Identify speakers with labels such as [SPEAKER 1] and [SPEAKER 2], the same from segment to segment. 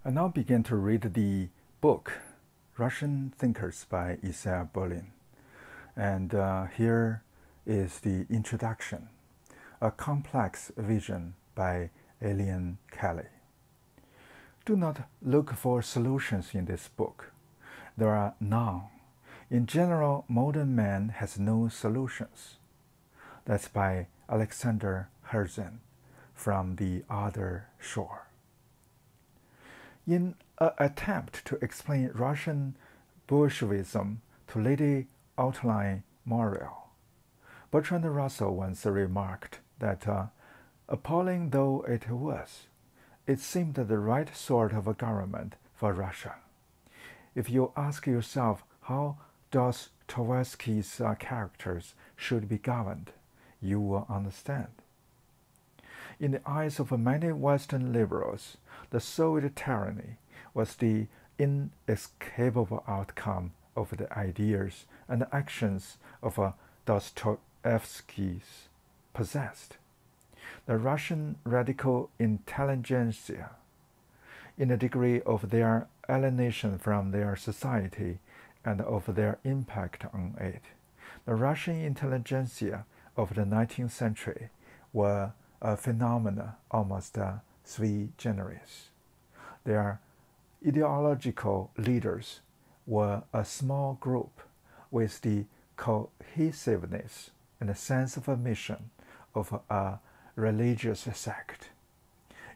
[SPEAKER 1] I now begin to read the book Russian Thinkers by Isaiah Berlin. And here is the introduction, A Complex Vision by Elian Kelly. Do not look for solutions in this book. There are none. In general, modern man has no solutions. That's by Alexander Herzen from The Other Shore. In an attempt to explain Russian Bolshevism to Lady Outline Moriel, Bertrand Russell once remarked that, appalling though it was, it seemed the right sort of a government for Russia. If you ask yourself how Dostoevsky's characters should be governed, you will understand. In the eyes of many Western liberals, the Soviet tyranny was the inescapable outcome of the ideas and actions of Dostoevsky's possessed. The Russian radical intelligentsia, in the degree of their alienation from their society and of their impact on it, the Russian intelligentsia of the 19th century were a phenomena almost sui generis. Their ideological leaders were a small group with the cohesiveness and a sense of a mission of a religious sect.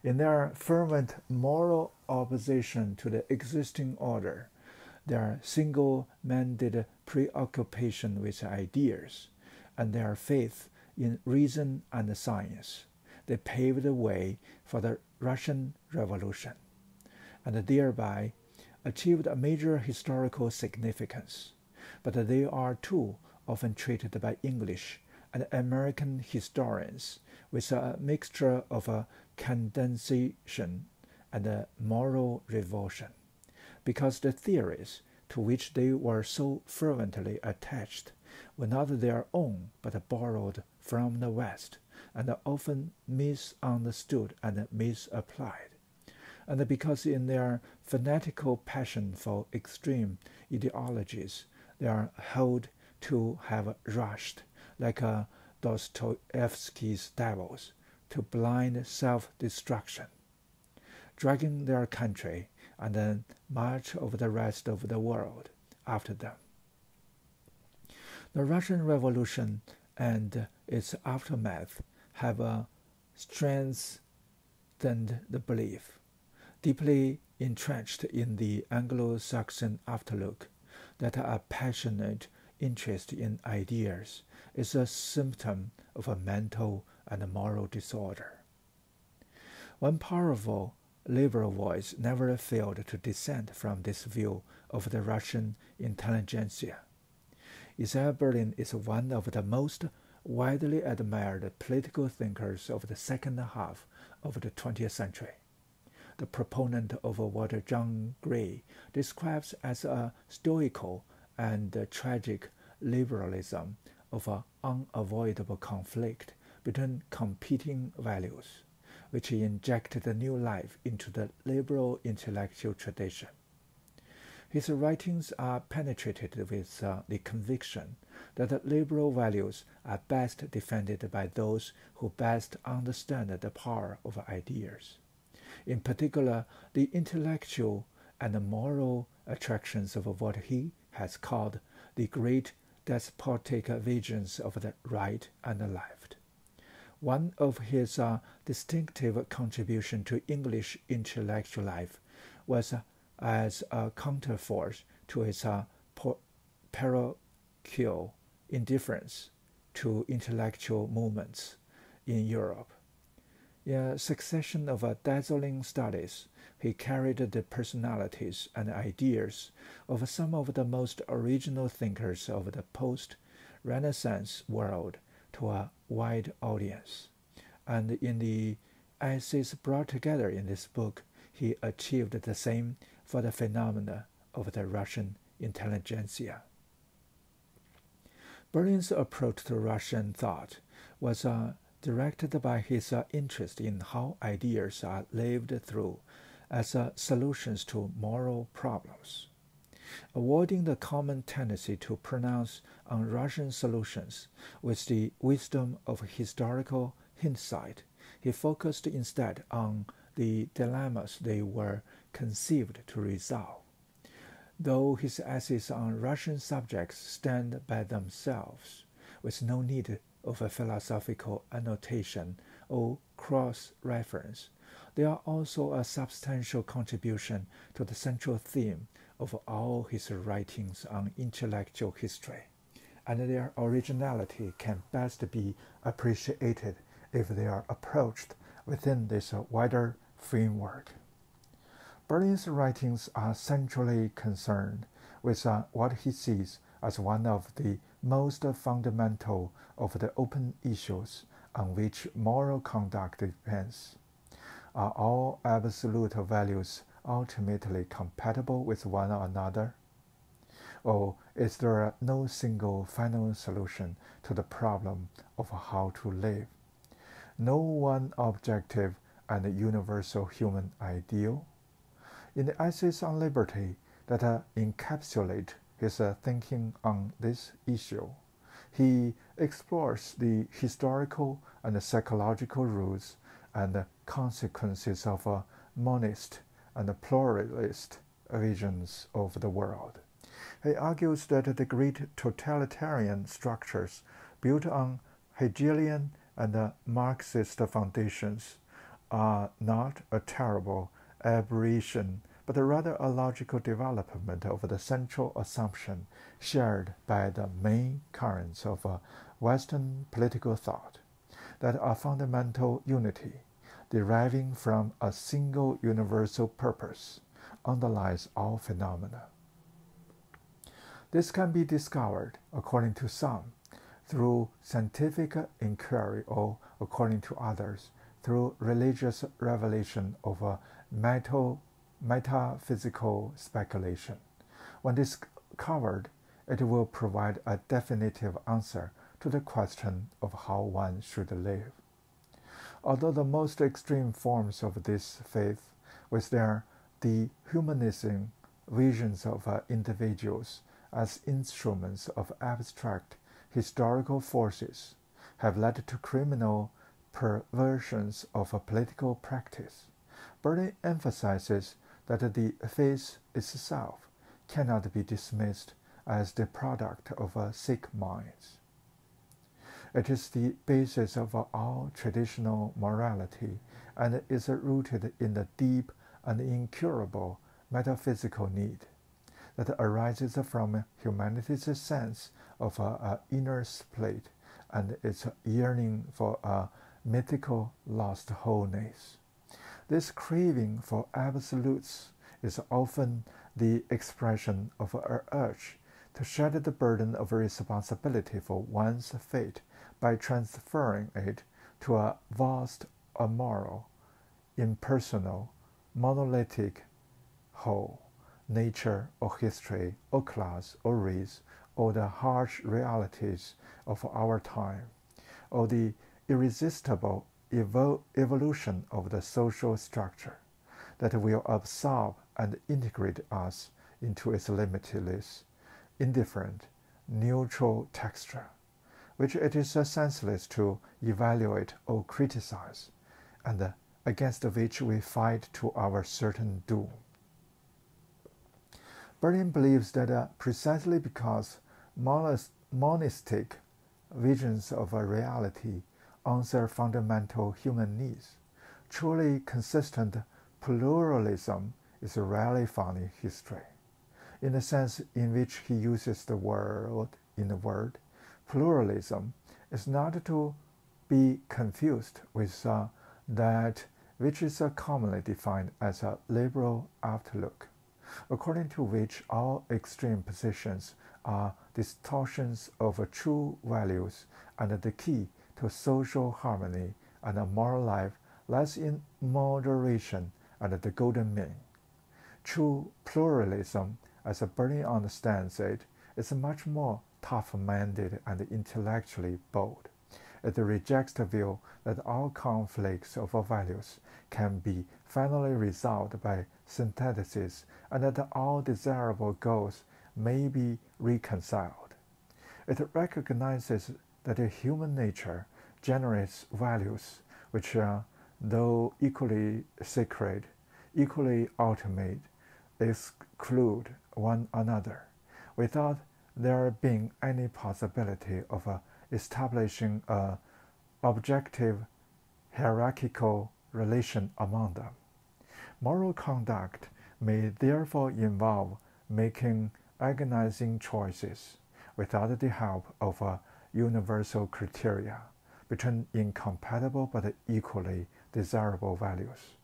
[SPEAKER 1] In their fervent moral opposition to the existing order, their single-minded preoccupation with ideas, and their faith in reason and science, they paved the way for the Russian Revolution, and thereby achieved a major historical significance. But they are too often treated by English and American historians with a mixture of a condensation and a moral revulsion, because the theories to which they were so fervently attached were not their own but borrowed from the West, and often misunderstood and misapplied, and because in their fanatical passion for extreme ideologies they are held to have rushed, like Dostoevsky's devils, to blind self-destruction, dragging their country and then much of the rest of the world after them. The Russian Revolution and its aftermath have strengthened the belief, deeply entrenched in the Anglo-Saxon afterlook, that a passionate interest in ideas is a symptom of a mental and moral disorder. One powerful liberal voice never failed to dissent from this view of the Russian intelligentsia. Isaiah Berlin is one of the most widely admired political thinkers of the second half of the 20th century, the proponent of what John Gray describes as a stoical and tragic liberalism of an unavoidable conflict between competing values, which injected new life into the liberal intellectual tradition. His writings are penetrated with the conviction that liberal values are best defended by those who best understand the power of ideas, in particular the intellectual and moral attractions of what he has called the great despotic visions of the right and the left. One of his distinctive contributions to English intellectual life was as a counterforce to his parochial indifference to intellectual movements in Europe. In a succession of dazzling studies, he carried the personalities and ideas of some of the most original thinkers of the post-Renaissance world to a wide audience, and in the essays brought together in this book, he achieved the same for the phenomena of the Russian intelligentsia. Berlin's approach to Russian thought was directed by his interest in how ideas are lived through as solutions to moral problems. Avoiding the common tendency to pronounce on Russian solutions with the wisdom of historical hindsight, he focused instead on the dilemmas they were conceived to resolve. Though his essays on Russian subjects stand by themselves, with no need of a philosophical annotation or cross-reference, they are also a substantial contribution to the central theme of all his writings on intellectual history, and their originality can best be appreciated if they are approached within this wider framework. Berlin's writings are centrally concerned with what he sees as one of the most fundamental of the open issues on which moral conduct depends. Are all absolute values ultimately compatible with one another? Or is there no single final solution to the problem of how to live? No one objective and universal human ideal? In the essays on liberty that encapsulate his thinking on this issue, he explores the historical and psychological roots and consequences of monist and pluralist visions of the world. He argues that the great totalitarian structures built on Hegelian and Marxist foundations are not a terrible aberration, but rather a logical development of the central assumption shared by the main currents of Western political thought, that a fundamental unity deriving from a single universal purpose underlies all phenomena. This can be discovered, according to some, through scientific inquiry, or, according to others, through religious revelation of a metaphysical speculation. When discovered, it will provide a definitive answer to the question of how one should live. Although the most extreme forms of this faith, with their dehumanizing visions of individuals as instruments of abstract historical forces, have led to criminal perversions of a political practice, Berlin emphasizes that the faith itself cannot be dismissed as the product of sick minds. It is the basis of all traditional morality and is rooted in the deep and incurable metaphysical need that arises from humanity's sense of an inner split and its yearning for a mythical lost wholeness. This craving for absolutes is often the expression of an urge to shed the burden of responsibility for one's fate by transferring it to a vast, amoral, impersonal, monolithic whole, nature or history or class or race or the harsh realities of our time, or the irresistible evolution of the social structure that will absorb and integrate us into its limitless, indifferent, neutral texture, which it is senseless to evaluate or criticize, and against which we fight to our certain doom. Berlin believes that precisely because monistic visions of a reality answer fundamental human needs, truly consistent pluralism is rarely found in history. In the sense in which he uses the word in the word, pluralism is not to be confused with that which is commonly defined as a liberal outlook, according to which all extreme positions are distortions of true values, and the key to social harmony and a moral life lies in moderation and the golden mean. True pluralism, as Berlin understands it, is much more tough-minded and intellectually bold. It rejects the view that all conflicts of values can be finally resolved by synthesis, and that all desirable goals may be reconciled. It recognizes that human nature generates values which, though equally sacred, equally ultimate, exclude one another, without there being any possibility of establishing an objective hierarchical relation among them. Moral conduct may therefore involve making agonizing choices without the help of a universal criteria between incompatible but equally desirable values.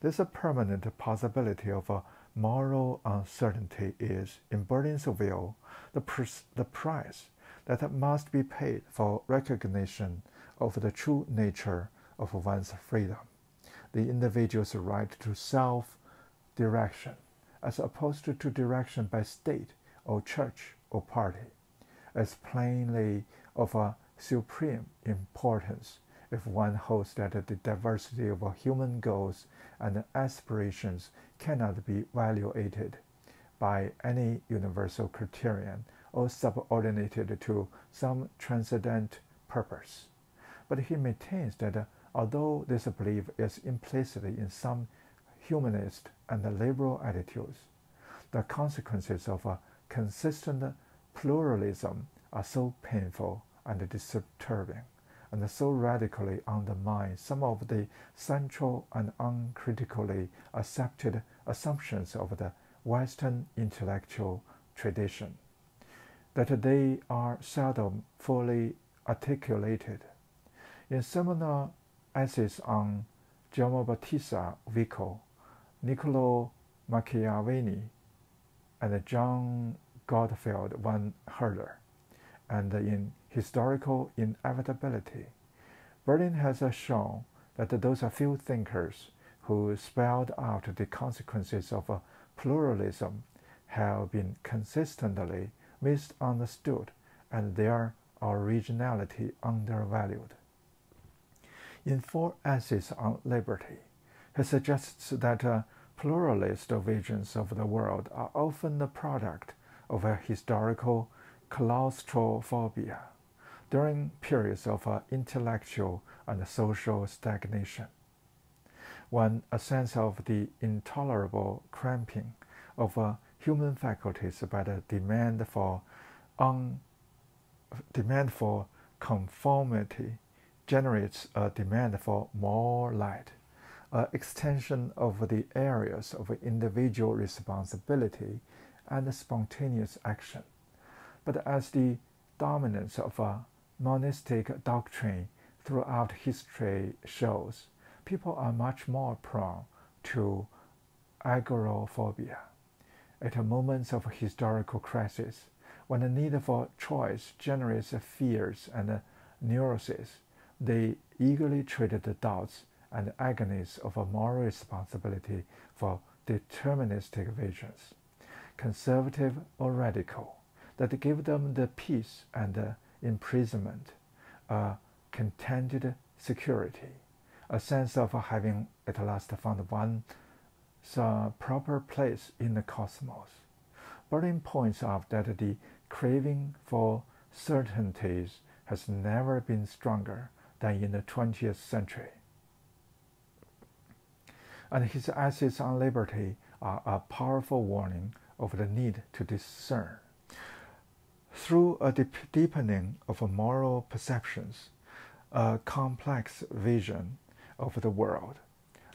[SPEAKER 1] This permanent possibility of a moral uncertainty is, in Berlin's view, the price that must be paid for recognition of the true nature of one's freedom, the individual's right to self-direction, as opposed to direction by state or church or party, as plainly of a supreme importance if one holds that the diversity of human goals and aspirations cannot be evaluated by any universal criterion or subordinated to some transcendent purpose. But he maintains that although this belief is implicit in some humanist and liberal attitudes, the consequences of a consistent pluralism are so painful and disturbing, and so radically undermine some of the central and uncritically accepted assumptions of the Western intellectual tradition, that they are seldom fully articulated. In seminal essays on Giacomo Battista Vico, Niccolo Machiavelli, and John Gottfried von Herder, and in Historical Inevitability, Berlin has shown that those few thinkers who spelled out the consequences of pluralism have been consistently misunderstood and their originality undervalued. In 4 Essays on Liberty, he suggests that pluralist visions of the world are often the product of a historical claustrophobia during periods of intellectual and social stagnation, when a sense of the intolerable cramping of human faculties by the demand for conformity generates a demand for more light, an extension of the areas of individual responsibility and spontaneous action. But as the dominance of a monistic doctrine throughout history shows, people are much more prone to agoraphobia. At moments of historical crisis, when the need for choice generates fears and neuroses, they eagerly traded the doubts and agonies of a moral responsibility for deterministic visions, conservative or radical, that give them the peace and imprisonment, a contented security, a sense of having at last found one's proper place in the cosmos. Berlin points out that the craving for certainties has never been stronger than in the 20th century. And his essays on liberty are a powerful warning of the need to discern. Through a deepening of moral perceptions, a complex vision of the world,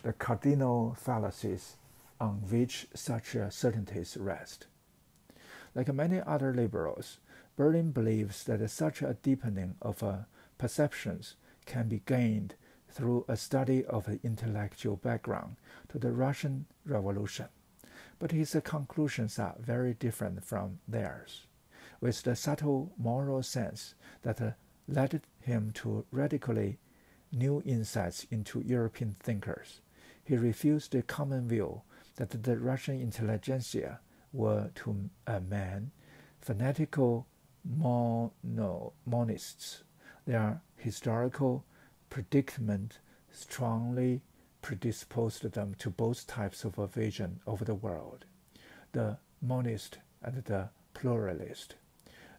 [SPEAKER 1] the cardinal fallacies on which such certainties rest. Like many other liberals, Berlin believes that such a deepening of perceptions can be gained through a study of the intellectual background to the Russian Revolution. But his conclusions are very different from theirs. With the subtle moral sense that led him to radically new insights into European thinkers, he refused the common view that the Russian intelligentsia were to a man fanatical monists. Their historical predicament strongly predisposed them to both types of a vision of the world, the monist and the pluralist.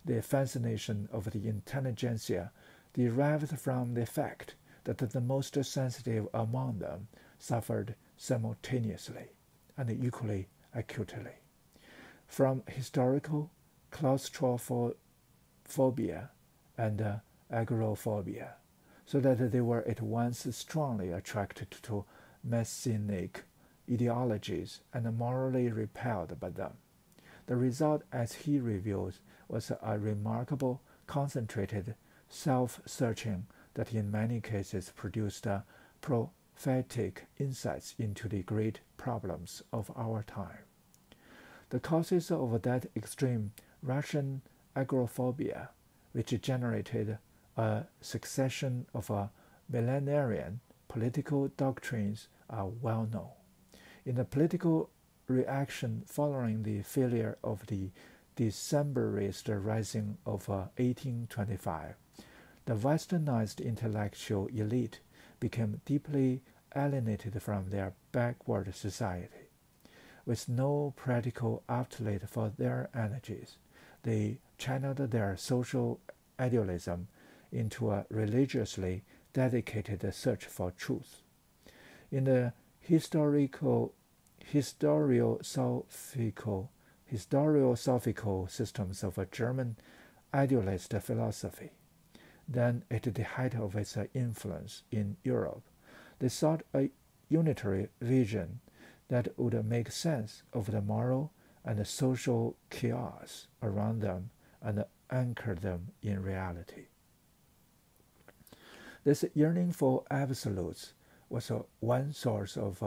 [SPEAKER 1] The fascination of the intelligentsia derived from the fact that the most sensitive among them suffered simultaneously and equally acutely from historical claustrophobia and agoraphobia, so that they were at once strongly attracted to messianic ideologies and morally repelled by them. The result, as he reveals, was a remarkable, concentrated self-searching that in many cases produced prophetic insights into the great problems of our time. The causes of that extreme Russian agoraphobia, which generated a succession of millenarian political doctrines, are well known. In the political reaction following the failure of the Decembrist rising of 1825, the westernized intellectual elite became deeply alienated from their backward society. With no practical outlet for their energies, they channeled their social idealism into a religiously dedicated search for truth. In the historiosophical systems of a German idealist philosophy, then at the height of its influence in Europe, they sought a unitary vision that would make sense of the moral and social chaos around them and anchor them in reality. This yearning for absolutes was one source of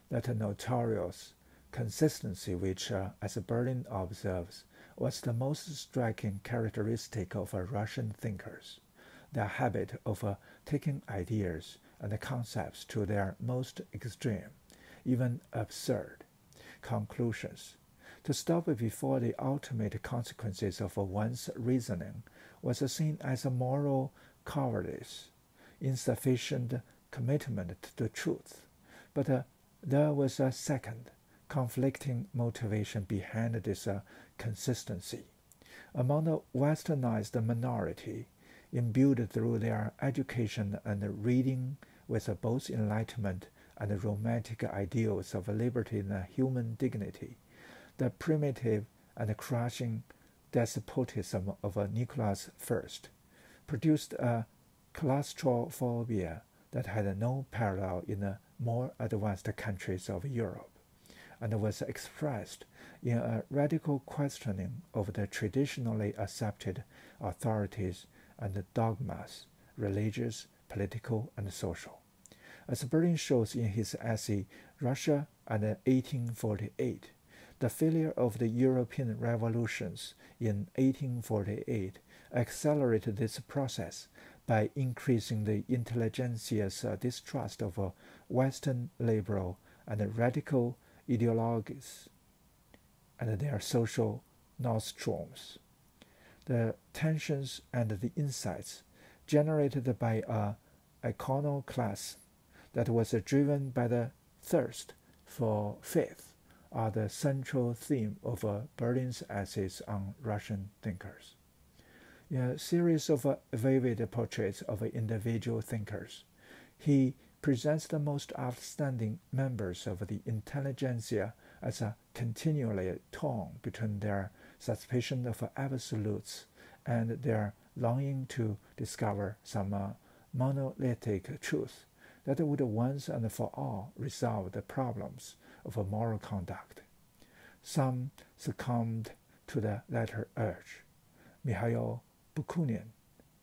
[SPEAKER 1] that notorious consistency which, as Berlin observes, was the most striking characteristic of Russian thinkers, their habit of taking ideas and concepts to their most extreme, even absurd, conclusions. To stop before the ultimate consequences of one's reasoning was seen as a moral cowardice, insufficient commitment to the truth. But there was a second, conflicting motivation behind this consistency. Among the westernized minority, imbued through their education and reading with both enlightenment and romantic ideals of liberty and human dignity, the primitive and crushing despotism of Nicholas I produced a claustrophobia that had no parallel in the more advanced countries of Europe, and was expressed in a radical questioning of the traditionally accepted authorities and dogmas, religious, political, and social. As Berlin shows in his essay Russia and 1848, the failure of the European revolutions in 1848 accelerated this process by increasing the intelligentsia's distrust of Western liberal and radical ideologies and their social nostrums. The tensions and the insights generated by an iconoclasm that was driven by the thirst for faith are the central theme of Berlin's essays on Russian thinkers. In a series of vivid portraits of individual thinkers, he presents the most outstanding members of the intelligentsia as continually torn between their suspicion of absolutes and their longing to discover some monolithic truth that would once and for all resolve the problems of moral conduct. Some succumbed to the latter urge. Mikhail Bakunin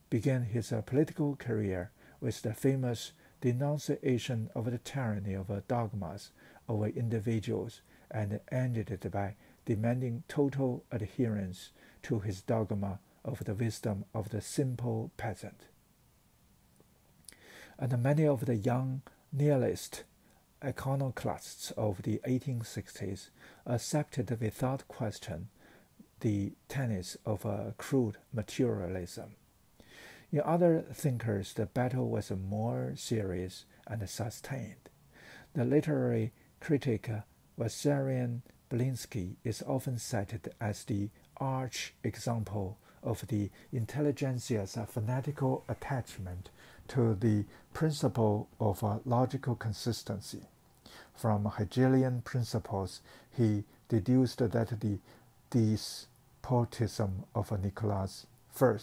[SPEAKER 1] began his political career with the famous denunciation of the tyranny of dogmas over individuals and ended it by demanding total adherence to his dogma of the wisdom of the simple peasant. And many of the young nihilist iconoclasts of the 1860s accepted without question the tenets of crude materialism. In other thinkers, the battle was more serious and sustained. The literary critic Wassarian Belinsky is often cited as the arch-example of the intelligentsia's fanatical attachment to the principle of logical consistency. From Hegelian principles, he deduced that the despotism of Nicholas I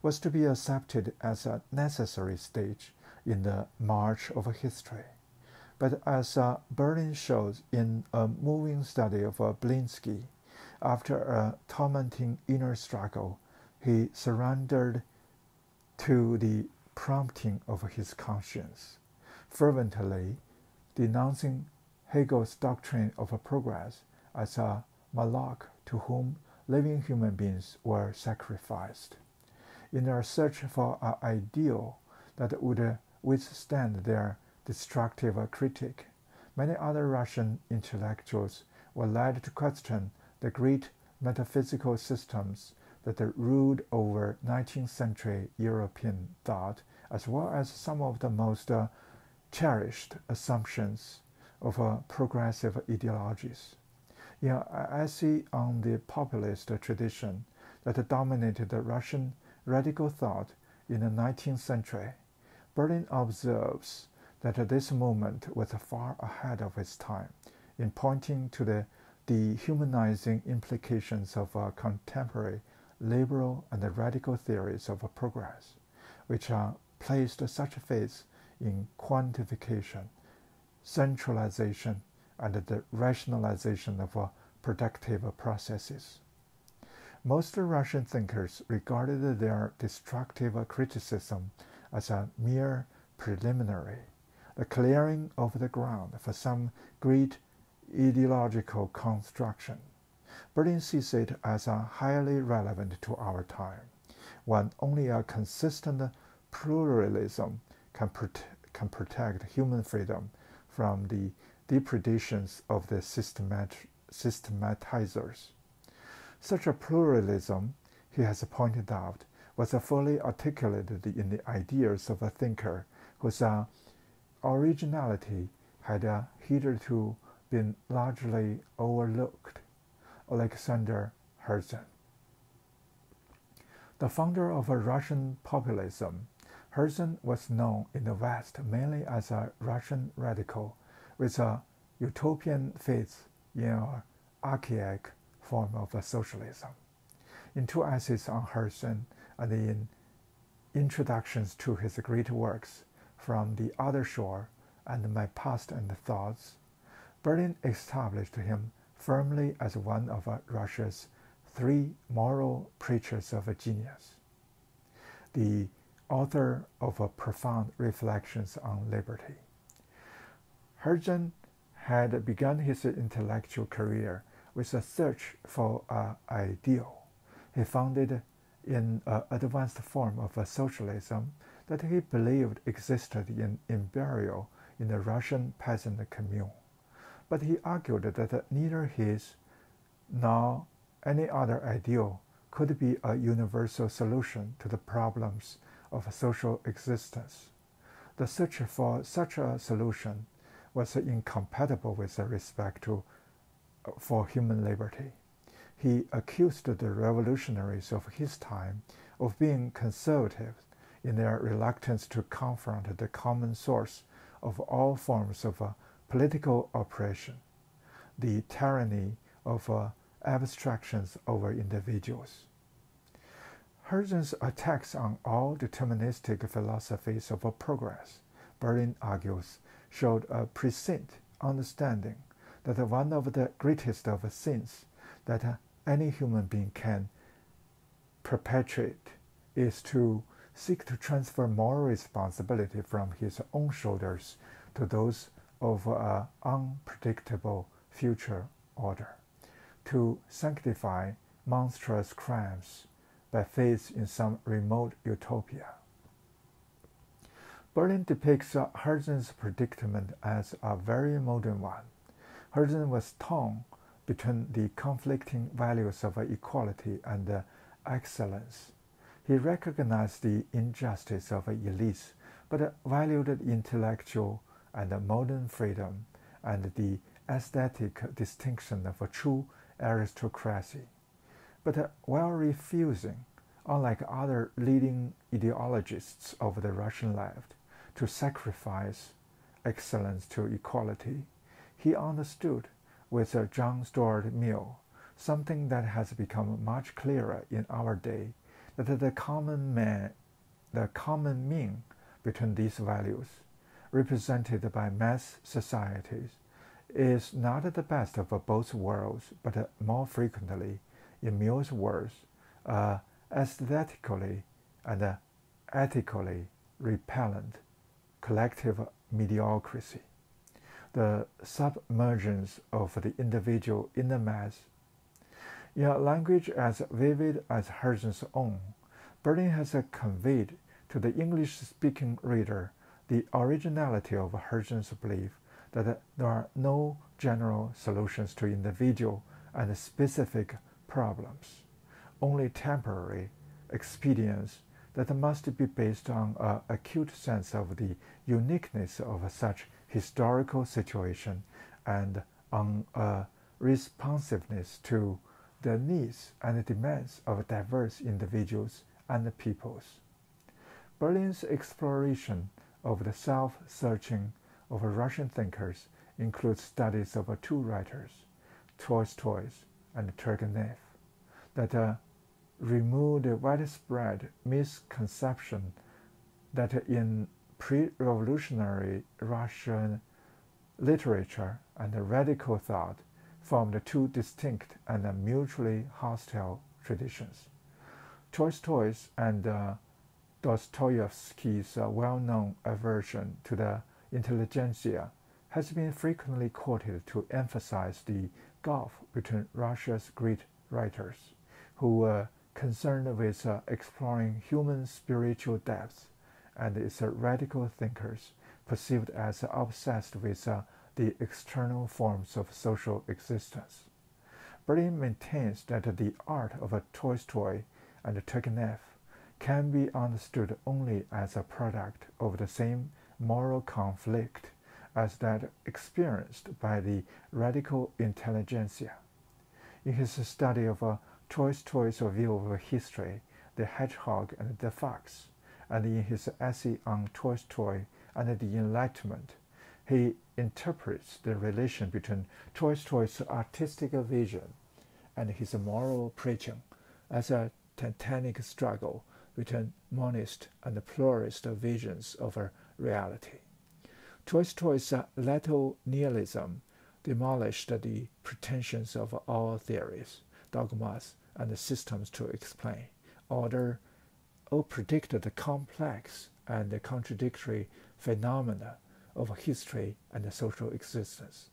[SPEAKER 1] was to be accepted as a necessary stage in the march of history. But as Berlin shows in a moving study of Belinsky, after a tormenting inner struggle, he surrendered to the prompting of his conscience, fervently denouncing Hegel's doctrine of progress as a Moloch to whom living human beings were sacrificed. In their search for an ideal that would withstand their destructive critique, many other Russian intellectuals were led to question the great metaphysical systems that ruled over 19th century European thought, as well as some of the most cherished assumptions of progressive ideologies. In an essay on the populist tradition that dominated the Russian radical thought in the 19th century, Berlin observes that this movement was far ahead of its time in pointing to the dehumanizing implications of contemporary liberal and radical theories of progress, which placed such faith in quantification, centralization, and the rationalization of productive processes. Most Russian thinkers regarded their destructive criticism as a mere preliminary, the clearing of the ground for some great ideological construction. Berlin sees it as highly relevant to our time, when only a consistent pluralism can protect human freedom from the depredations of the systematizers. Such a pluralism, he has pointed out, was fully articulated in the ideas of a thinker whose originality had hitherto been largely overlooked, Alexander Herzen. The founder of Russian populism, Herzen was known in the West mainly as a Russian radical with a utopian faith in an archaic form of socialism. In two essays on Herzen and in introductions to his great works, From the Other Shore and My Past and Thoughts, Berlin established him firmly as one of Russia's three moral preachers of genius, the author of profound reflections on liberty. Herzen had begun his intellectual career with a search for an ideal. He found it in an advanced form of socialism that he believed existed in burial in the Russian peasant commune. But he argued that neither his nor any other ideal could be a universal solution to the problems of social existence. The search for such a solution was incompatible with respect for human liberty. He accused the revolutionaries of his time of being conservative in their reluctance to confront the common source of all forms of political oppression, the tyranny of abstractions over individuals. Herzen's attacks on all deterministic philosophies of progress, Berlin argues, showed a prescient understanding that one of the greatest of sins that any human being can perpetrate is to seek to transfer moral responsibility from his own shoulders to those of an unpredictable future order, to sanctify monstrous crimes by faith in some remote utopia. Berlin depicts Herzen's predicament as a very modern one. Herzen was torn between the conflicting values of equality and excellence. He recognized the injustice of elites, but valued intellectual and modern freedom, and the aesthetic distinction of a true aristocracy. But while refusing, unlike other leading ideologists of the Russian left, to sacrifice excellence to equality, he understood with John Stuart Mill something that has become much clearer in our day, that the common mean between these values, represented by mass societies, is not the best of both worlds, but more frequently, in Mill's words, aesthetically and ethically repellent collective mediocrity, the submergence of the individual in the mass. In a language as vivid as Herzen's own, Berlin has conveyed to the English-speaking reader the originality of Herzen's belief that there are no general solutions to individual and specific problems, only temporary expedients that must be based on an acute sense of the uniqueness of such historical situation and on a responsiveness to the needs and demands of diverse individuals and peoples. Berlin's exploration of the self-searching of Russian thinkers includes studies of two writers, Tolstoy and Turgenev, that remove the widespread misconception that in pre-revolutionary Russian literature and radical thought formed two distinct and mutually hostile traditions. Tolstoy's and Dostoevsky's well-known aversion to the intelligentsia has been frequently quoted to emphasize the gulf between Russia's great writers, who were concerned with exploring human spiritual depths, and its radical thinkers perceived as obsessed with the external forms of social existence. Berlin maintains that the art of Tolstoy and Turgenev can be understood only as a product of the same moral conflict as that experienced by the radical intelligentsia. In his study of Tolstoy's view of history, The Hedgehog and the Fox, and in his essay on Tolstoy and the Enlightenment, he interprets the relation between Tolstoy's artistic vision and his moral preaching as a titanic struggle between monist and pluralist visions of reality. Tolstoy's lethal nihilism demolished the pretensions of all theories, dogmas, and systems to explain, order, or predict the complex and contradictory phenomena of history and social existence.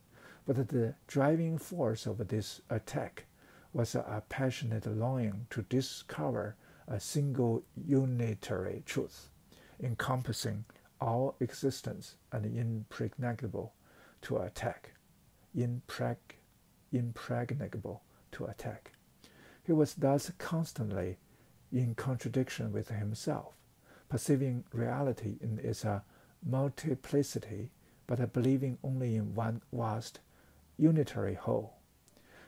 [SPEAKER 1] But the driving force of this attack was a passionate longing to discover a single unitary truth, encompassing all existence and impregnable to attack. Impregnable to attack. He was thus constantly in contradiction with himself, perceiving reality in its multiplicity, but believing only in one vast, unitary whole.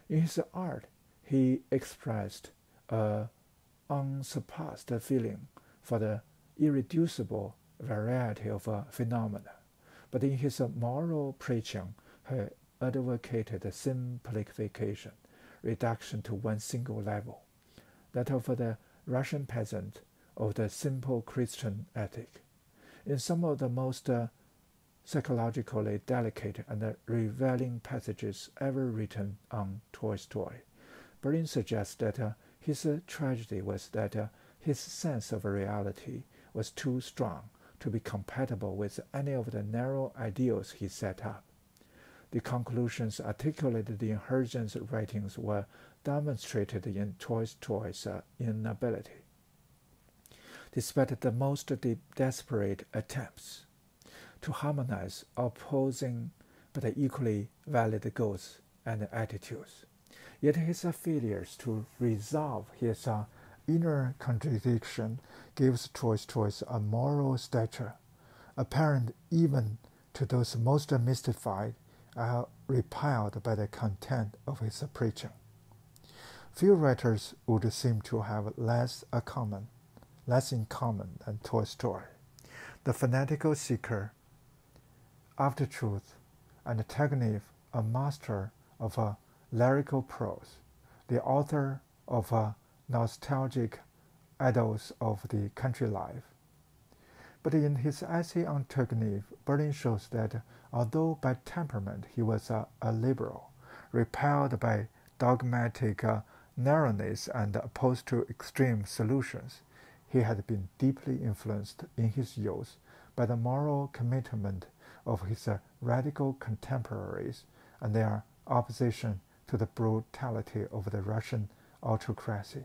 [SPEAKER 1] In his art, he expressed an unsurpassed feeling for the irreducible variety of phenomena, but in his moral preaching, he advocated simplification, reduction to one single level, that of the Russian peasant, of the simple Christian ethic. In some of the most psychologically delicate and revealing passages ever written on Tolstoy, Berlin suggests that his tragedy was that his sense of reality was too strong to be compatible with any of the narrow ideals he set up. The conclusions articulated in Herzen's writings were demonstrated in Tolstoy's inability, despite the most desperate attempts, to harmonize opposing but equally valid goals and attitudes. Yet his failures to resolve his inner contradiction gives Tolstoy a moral stature, apparent even to those most mystified are repelled by the content of his preaching. Few writers would seem to have less in common than Tolstoy, the fanatical seeker after truth, and Turgenev, a master of a lyrical prose, the author of a nostalgic idyls of the country life. But in his essay on Turgenev, Berlin shows that although by temperament he was a liberal, repelled by dogmatic narrowness and opposed to extreme solutions, he had been deeply influenced in his youth by the moral commitment of his radical contemporaries and their opposition to the brutality of the Russian autocracy.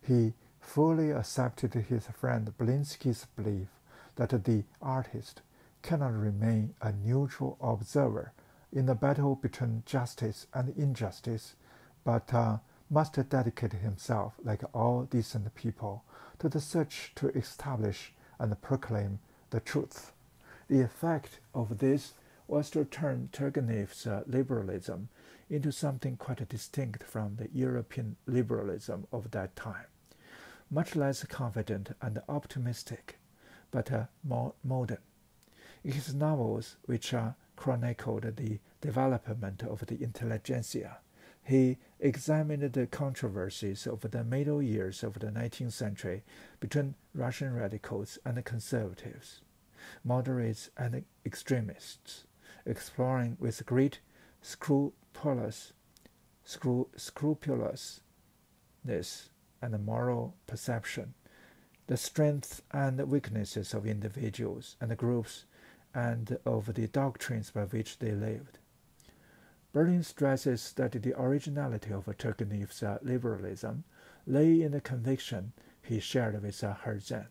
[SPEAKER 1] He fully accepted his friend Belinsky's belief that the artist cannot remain a neutral observer in the battle between justice and injustice, but must dedicate himself, like all decent people, to the search to establish and proclaim the truth. The effect of this was to turn Turgenev's liberalism into something quite distinct from the European liberalism of that time, much less confident and optimistic, but more modern. In his novels, which chronicled the development of the intelligentsia, he examined the controversies of the middle years of the 19th century between Russian radicals and conservatives, moderates and extremists, exploring with great scrupulousness and moral perception the strengths and weaknesses of individuals and groups and of the doctrines by which they lived. Berlin stresses that the originality of Turgenev's liberalism lay in the conviction he shared with Herzen,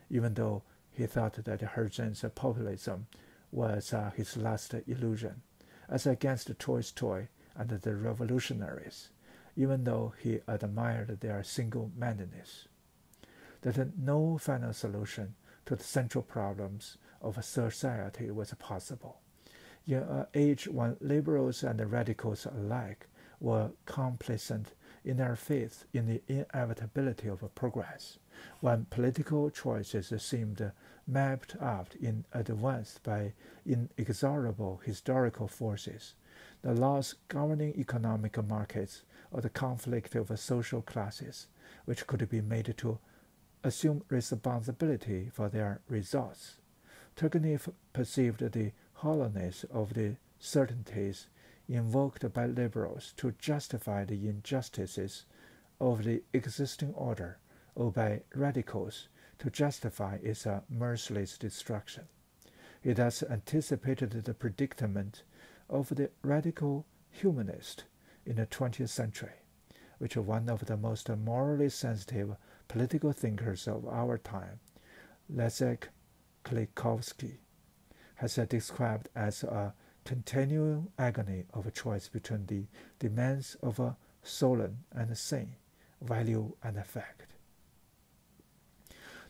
[SPEAKER 1] even though he thought that Herzen's populism was his last illusion, as against Tolstoy and the revolutionaries, even though he admired their single-mindedness. That no final solution to the central problems of society was possible. In an age when liberals and radicals alike were complacent in their faith in the inevitability of progress, when political choices seemed mapped out in advance by inexorable historical forces, the laws governing economic markets, or the conflict of social classes, which could be made to assume responsibility for their results. Turgenev perceived the hollowness of the certainties invoked by liberals to justify the injustices of the existing order, or by radicals to justify its merciless destruction. He thus anticipated the predicament of the radical humanist in the 20th century, which one of the most morally sensitive political thinkers of our time, Leszek Kolakowski, has described as a continual agony of choice between the demands of soul and sin, value and fact.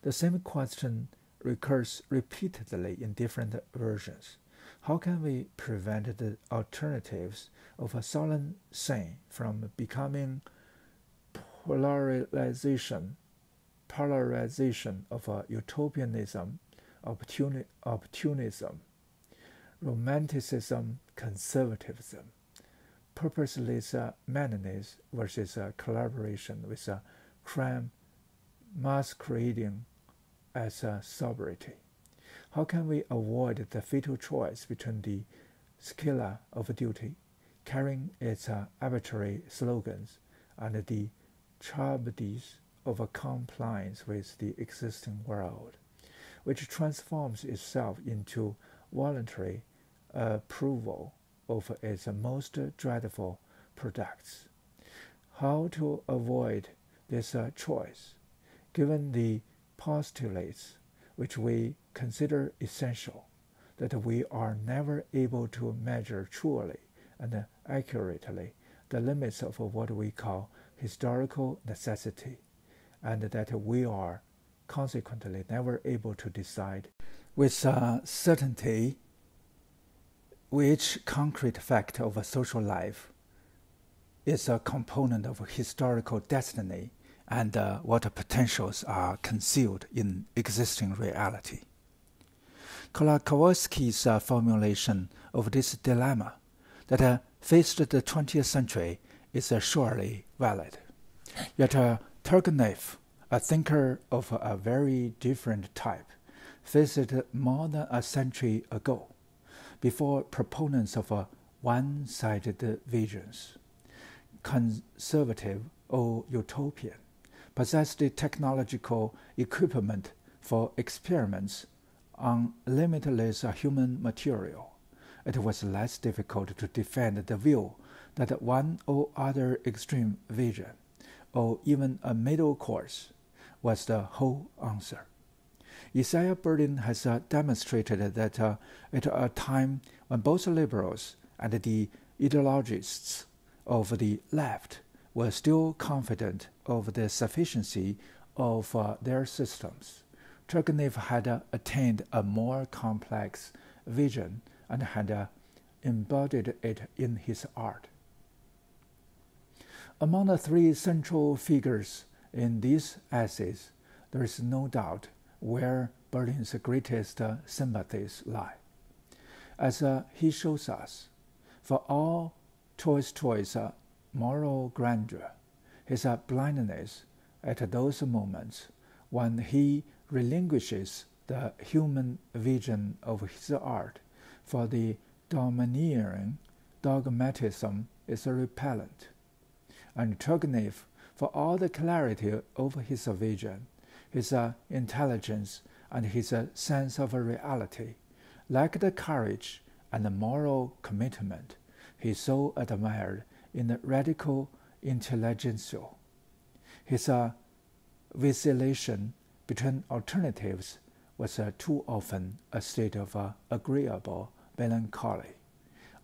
[SPEAKER 1] The same question recurs repeatedly in different versions. How can we prevent the alternatives of a sullen sin from becoming polarization of utopianism, opportunism, romanticism, conservatism, purposeless madness versus collaboration with crime masquerading as sobriety? How can we avoid the fatal choice between the scylla of duty, carrying its arbitrary slogans, and the tragedies of compliance with the existing world, which transforms itself into voluntary approval of its most dreadful products? How to avoid this choice, given the postulates which we consider essential, that we are never able to measure truly and accurately the limits of what we call historical necessity, and that we are consequently never able to decide with certainty which concrete fact of a social life is a component of historical destiny and what potentials are concealed in existing reality. Kolakowski's formulation of this dilemma that faced the 20th century is surely valid. Yet Turgenev, a thinker of a very different type, faced it more than a century ago, before proponents of one-sided visions, conservative or utopian, possessed the technological equipment for experiments on limitless human material. It was less difficult to defend the view that one or other extreme vision, or even a middle course, was the whole answer. Isaiah Berlin has demonstrated that at a time when both liberals and the ideologists of the left were still confident of the sufficiency of their systems, Turgenev had attained a more complex vision and had embodied it in his art. Among the three central figures in these essays, there is no doubt where Berlin's greatest sympathies lie. As he shows us, for all Tolstoy's moral grandeur, his blindness at those moments when he relinquishes the human vision of his art for the domineering dogmatism is repellent. And Turgenev, for all the clarity of his vision, his intelligence, and his sense of reality, lacked the courage and the moral commitment he so admired in the radical intelligentsia. His vacillation between alternatives was too often a state of agreeable melancholy,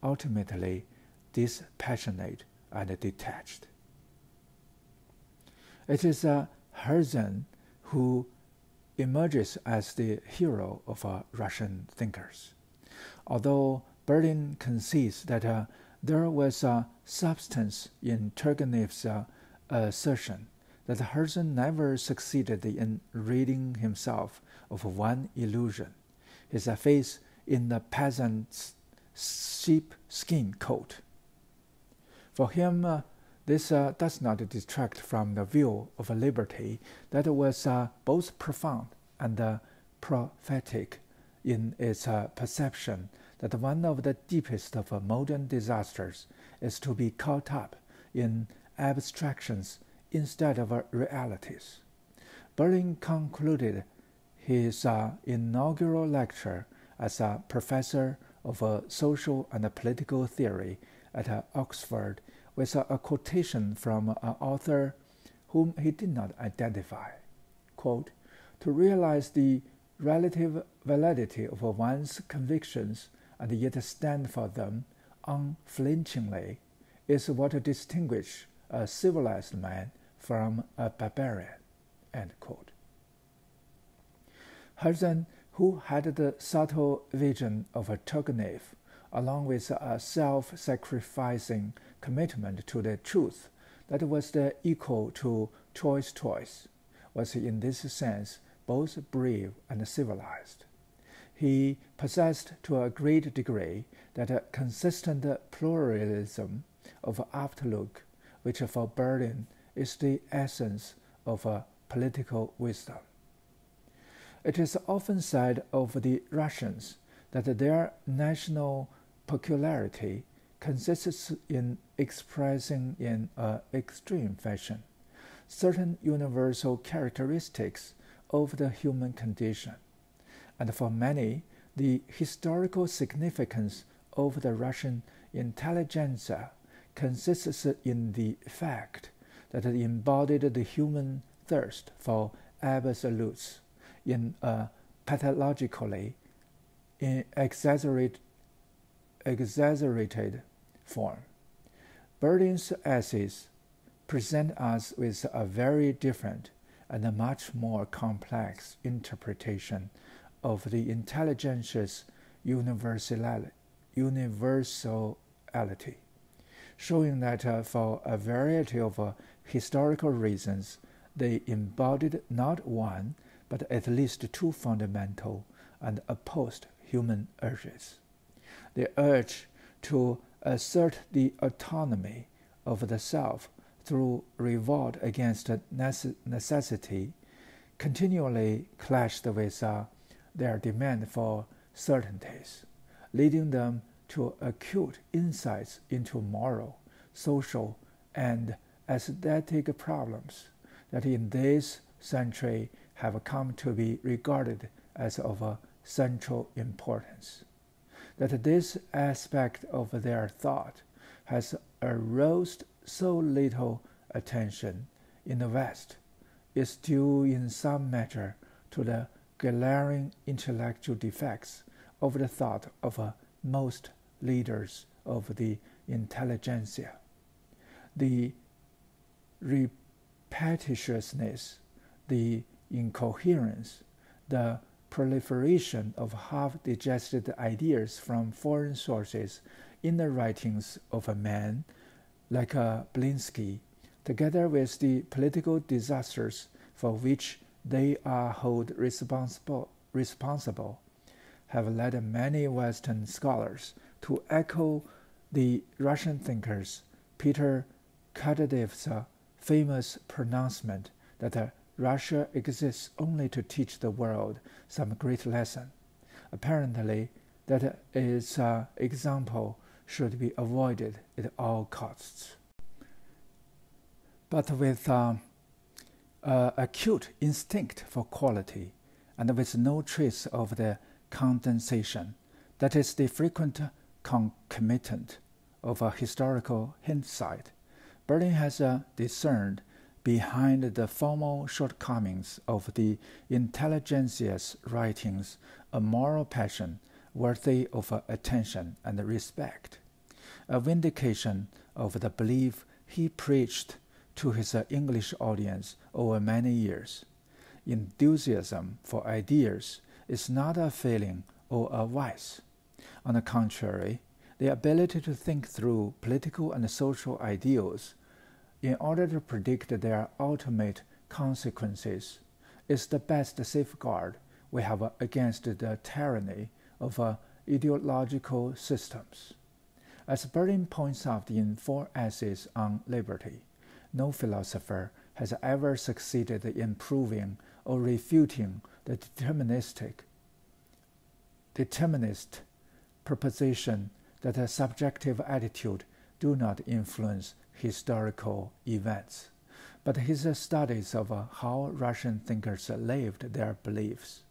[SPEAKER 1] ultimately dispassionate and detached. It is Herzen who emerges as the hero of Russian thinkers. Although Berlin concedes that there was substance in Turgenev's assertion that Herzen never succeeded in ridding himself of one illusion, his face in the peasant's sheepskin coat. For him, this does not detract from the view of liberty that was both profound and prophetic in its perception that one of the deepest of modern disasters is to be caught up in abstractions instead of realities. Berlin concluded his inaugural lecture as a professor of social and political theory at Oxford with a quotation from an author whom he did not identify. Quote, "To realize the relative validity of one's convictions and yet stand for them unflinchingly is what distinguishes a civilized man from a barbarian." End quote. Herzen, who had the subtle vision of Turgenev, along with a self-sacrificing commitment to the truth that was the equal to Tolstoy's, was in this sense both brave and civilized. He possessed to a great degree that consistent pluralism of outlook which for Berlin is the essence of political wisdom. It is often said of the Russians that their national peculiarity consists in expressing in an extreme fashion certain universal characteristics of the human condition, and for many, the historical significance of the Russian intelligentsia consists in the fact that it embodied the human thirst for absolutes in a pathologically exaggerated form. Berlin's essays present us with a very different and a much more complex interpretation of the intelligentsia's universality. universality, showing that for a variety of historical reasons, they embodied not one, but at least two fundamental and opposed human urges. The urge to assert the autonomy of the self through revolt against necessity continually clashed with their demand for certainties, leading them to acute insights into moral, social, and aesthetic problems that in this century have come to be regarded as of central importance. That this aspect of their thought has aroused so little attention in the West is due in some measure to the glaring intellectual defects of the thought of most leaders of the intelligentsia. The repetitiousness, the incoherence, the proliferation of half-digested ideas from foreign sources in the writings of a man like Blinsky, together with the political disasters for which they are held responsible, have led many Western scholars to echo the Russian thinkers Peter Kadyrev's famous pronouncement that Russia exists only to teach the world some great lesson. Apparently, that its example should be avoided at all costs. But with acute instinct for quality, and with no trace of the condensation that is the frequent concomitant of a historical hindsight, Berlin has discerned behind the formal shortcomings of the intelligentsia's writings a moral passion worthy of attention and respect, a vindication of the belief he preached to his English audience over many years. Enthusiasm for ideas is not a failing or a vice. On the contrary, the ability to think through political and social ideals in order to predict their ultimate consequences is the best safeguard we have against the tyranny of ideological systems. As Berlin points out in 4 essays on liberty, no philosopher has ever succeeded in proving or refuting the determinist proposition that a subjective attitude do not influence historical events. But his studies of how Russian thinkers lived their beliefs,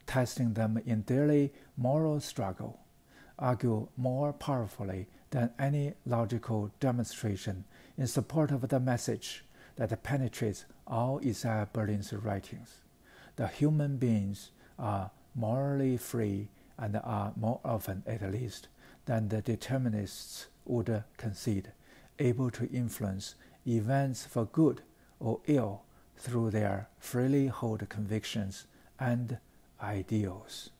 [SPEAKER 1] testing them in daily moral struggle, argue more powerfully than any logical demonstration in support of the message that penetrates all Isaiah Berlin's writings. The human beings are morally free and are more often, at least, than the determinists would concede, able to influence events for good or ill through their freely held convictions and ideals.